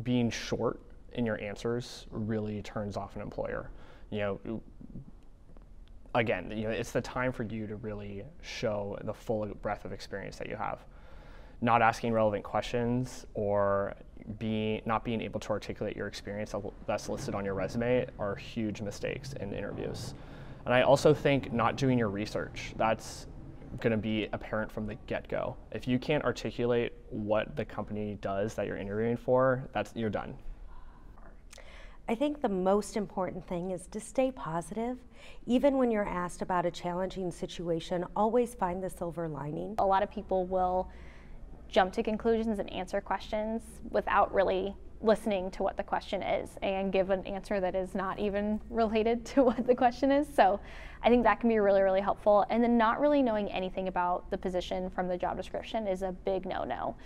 being short in your answers really turns off an employer. You know, again, it's the time for you to really show the full breadth of experience that you have. Not asking relevant questions or not being able to articulate your experience that's listed on your resume are huge mistakes in interviews. And I also think not doing your research, that's going to be apparent from the get-go. If you can't articulate what the company does that you're interviewing for, you're done. I think the most important thing is to stay positive. Even when you're asked about a challenging situation, always find the silver lining. A lot of people will jump to conclusions and answer questions without really listening to what the question is and give an answer that is not even related to what the question is. So I think that can be really, really helpful. And then not really knowing anything about the position from the job description is a big no-no.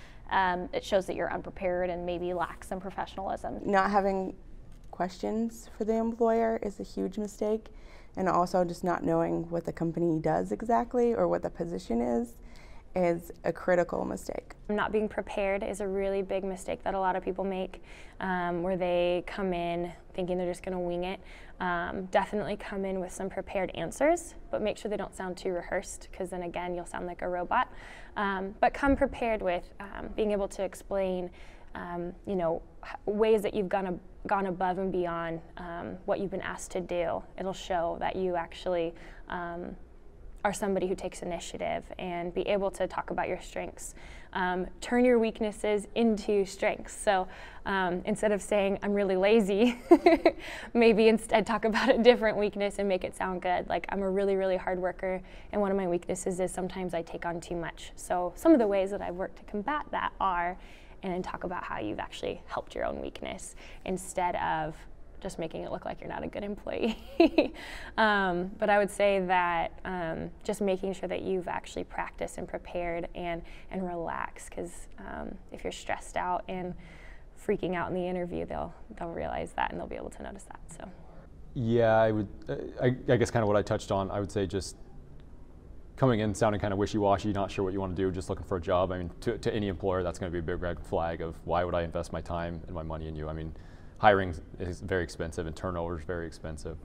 It shows that you're unprepared and maybe lack some professionalism. Not having questions for the employer is a huge mistake, and also just not knowing what the company does exactly or what the position is a critical mistake. Not being prepared is a really big mistake that a lot of people make, where they come in thinking they're just going to wing it. Definitely come in with some prepared answers, but make sure they don't sound too rehearsed, because then again you'll sound like a robot. But come prepared with being able to explain ways that you've gone above and beyond what you've been asked to do. It'll show that you actually are somebody who takes initiative, and be able to talk about your strengths. Turn your weaknesses into strengths. So instead of saying, I'm really lazy, maybe instead talk about a different weakness and make it sound good. Like, I'm a really, really hard worker, and one of my weaknesses is sometimes I take on too much. So some of the ways that I've worked to combat that are, and then talk about how you've actually helped your own weakness instead of just making it look like you're not a good employee. But I would say that just making sure that you've actually practiced and prepared and relaxed, because if you're stressed out and freaking out in the interview, they'll realize that, and they'll be able to notice that. So. Yeah, I guess kind of what I touched on, I would say just coming in sounding kind of wishy-washy, not sure what you want to do, just looking for a job. I mean, to any employer, that's going to be a big red flag of why would I invest my time and my money in you? I mean, hiring is very expensive and turnover is very expensive.